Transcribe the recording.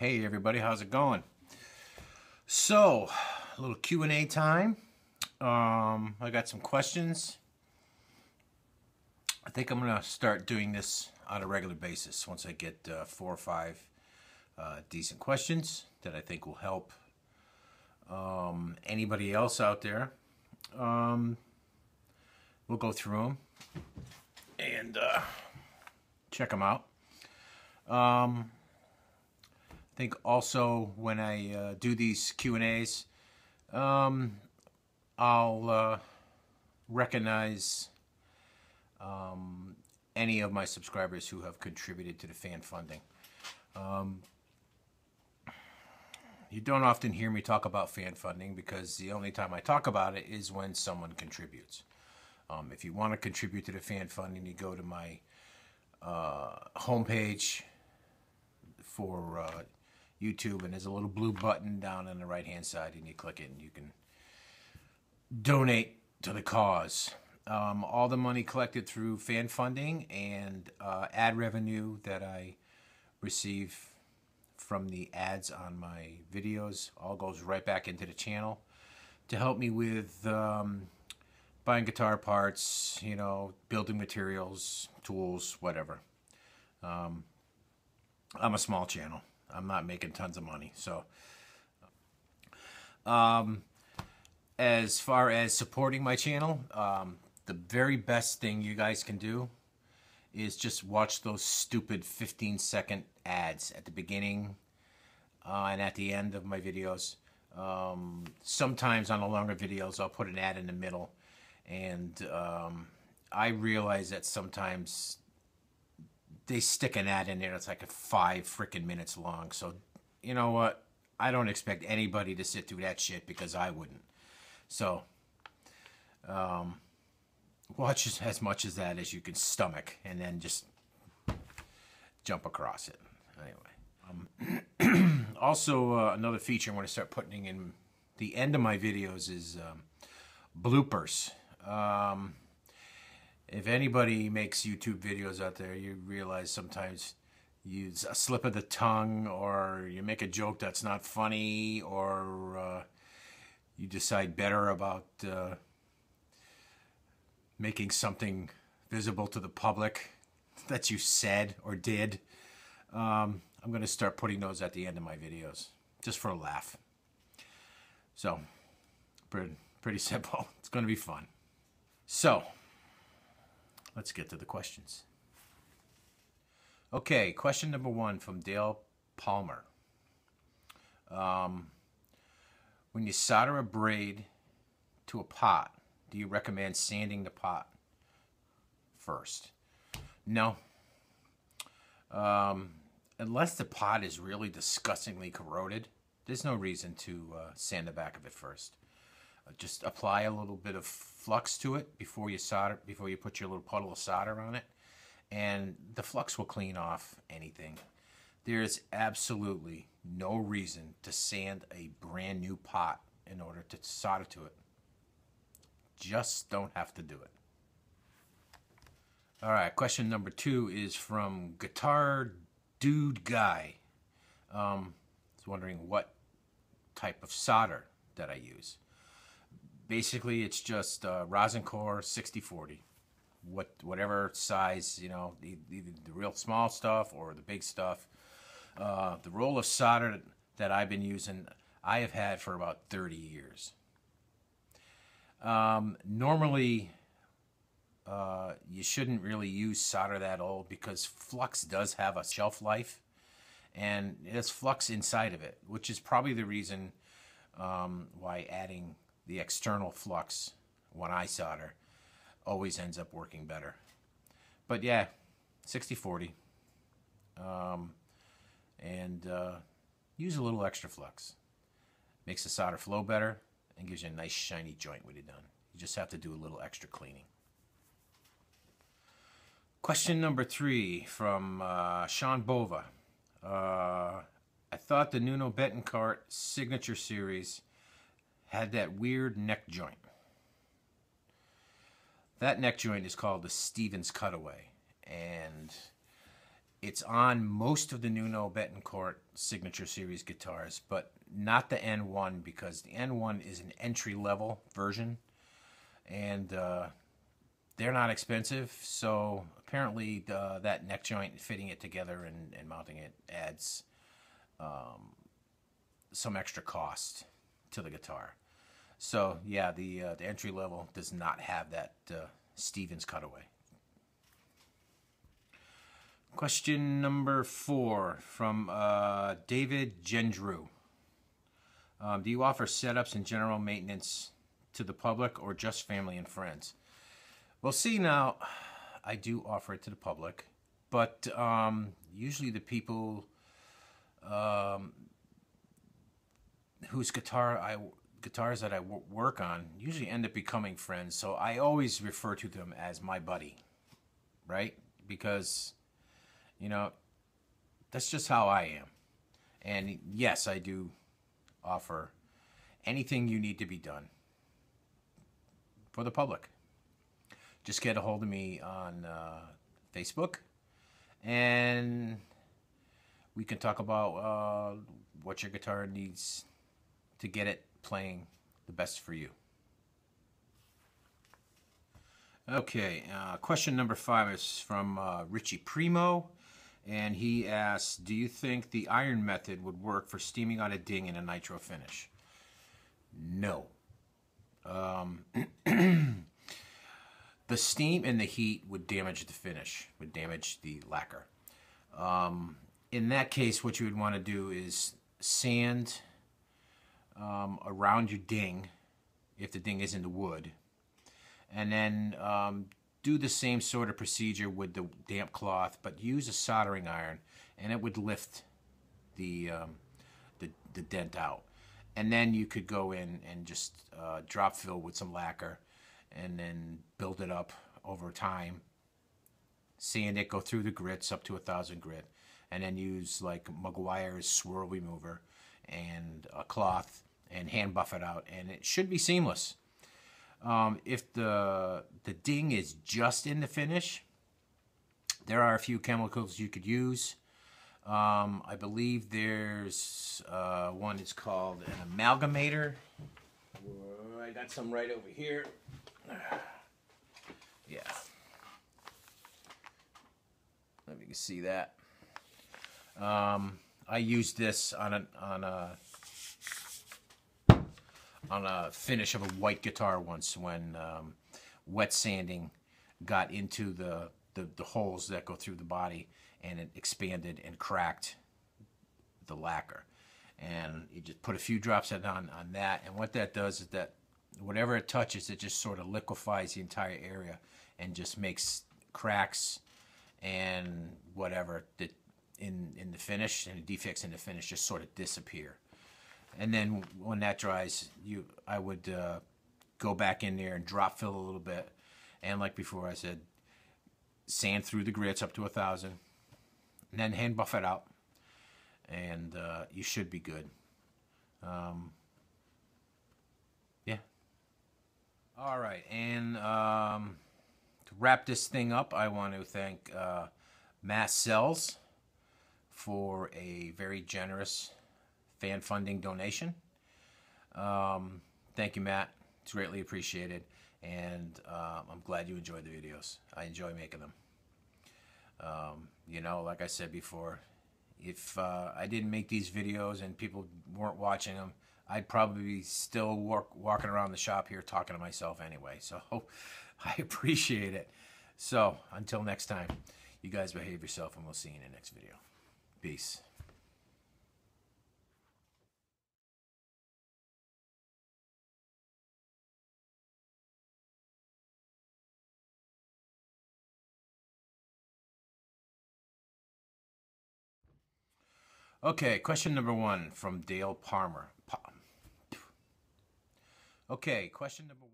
Hey everybody, how's it going? So, a little Q&A time. I got some questions. I think I'm gonna start doing this on a regular basis once I get 4 or 5 decent questions that I think will help anybody else out there. We'll go through them and check them out. I think also when I do these Q&As, I'll recognize any of my subscribers who have contributed to the fan funding. You don't often hear me talk about fan funding because the only time I talk about it is when someone contributes. If you want to contribute to the fan funding, you go to my homepage for YouTube, and there's a little blue button down on the right hand side, and you click it and you can donate to the cause. All the money collected through fan funding and ad revenue that I receive from the ads on my videos all goes right back into the channel to help me with buying guitar parts, you know, building materials, tools, whatever. I'm a small channel. I'm not making tons of money. So as far as supporting my channel, the very best thing you guys can do is just watch those stupid 15-second ads at the beginning and at the end of my videos. Sometimes on the longer videos I'll put an ad in the middle, and I realize that sometimes they stick an ad in there that's like 5 freaking minutes long. So, you know what? I don't expect anybody to sit through that shit because I wouldn't. So, watch as much as that as you can stomach, and then just jump across it. Anyway. Also, another feature I'm going to start putting in the end of my videos is bloopers. If anybody makes YouTube videos out there, you realize sometimes you a slip of the tongue, or you make a joke that's not funny, or you decide better about making something visible to the public that you said or did. I'm going to start putting those at the end of my videos, just for a laugh. So, pretty simple. It's going to be fun. So, let's get to the questions. Okay, question number 1 from Dale Palmer. When you solder a braid to a pot, do you recommend sanding the pot first? No. Unless the pot is really disgustingly corroded, there's no reason to sand the back of it first. Just apply a little bit of flux to it before you solder, before you put your little puddle of solder on it, and the flux will clean off anything. There is absolutely no reason to sand a brand new pot in order to solder to it. Just don't have to do it. All right, question number 2 is from Guitar Dude Guy. He's wondering what type of solder that I use. Basically, it's just rosin core 60/40. Whatever size, you know, either the real small stuff or the big stuff. The roll of solder that I've been using, I have had for about 30 years. Normally, you shouldn't really use solder that old because flux does have a shelf life, and there's flux inside of it, which is probably the reason why adding the external flux when I solder always ends up working better. But yeah, 60/40, and use a little extra flux. Makes the solder flow better and gives you a nice shiny joint when you're done. You just have to do a little extra cleaning. Question number 3 from Sean Bova. I thought the Nuno Betancourt Signature Series had that weird neck joint. That neck joint is called the Stevens Cutaway, and It's on most of the Nuno Betancourt Signature Series guitars, but not the N1, because the N1 is an entry-level version, and they're not expensive. So apparently that neck joint, fitting it together and mounting it, adds some extra cost to the guitar. So yeah, the entry-level does not have that Stevens cutaway. Question number 4 from David Gendrew. Do you offer setups and general maintenance to the public or just family and friends? Well, see, now, I do offer it to the public, but usually the people whose guitars that I work on usually end up becoming friends, so I always refer to them as my buddy, right? Because, you know, that's just how I am. And yes, I do offer anything you need to be done for the public. Just get a hold of me on Facebook, and we can talk about what your guitar needs to get it playing the best for you. Okay, question number 5 is from Richie Primo, and he asks, do you think the iron method would work for steaming out a ding in a nitro finish? No. The steam and the heat would damage the finish, would damage the lacquer. In that case, what you would want to do is sand around your ding, if the ding is in the wood, and then do the same sort of procedure with the damp cloth, but use a soldering iron, and it would lift the dent out. And then you could go in and just drop fill with some lacquer, and then build it up over time. Sand it, go through the grits up to 1,000 grit, and then use like Meguiar's swirl remover and a cloth and hand buff it out, and it should be seamless. If the ding is just in the finish, there are a few chemicals you could use. I believe there's one that's called an amalgamator. I got some right over here. Yeah. Let me see that. I used this on a finish of a white guitar once when wet sanding got into the holes that go through the body, and it expanded and cracked the lacquer. And you just put a few drops on that, and what that does is that whatever it touches, it just sort of liquefies the entire area and just makes cracks and whatever that in the finish, and the defects in the finish just sort of disappear. And then when that dries, I would go back in there and drop fill a little bit, and like before I said, sand through the grits up to 1,000, and then hand buff it out, and you should be good. Yeah. All right, and to wrap this thing up, I want to thank Mass Cells for a very generous fan funding donation. Thank you, Matt. It's greatly appreciated, and I'm glad you enjoyed the videos. I enjoy making them. You know, like I said before, if I didn't make these videos and people weren't watching them, I'd probably be still walking around the shop here talking to myself anyway. So I appreciate it. So until next time, you guys behave yourself, and we'll see you in the next video. Peace. Okay, question number 1 from Dale Palmer. Okay, question number 1.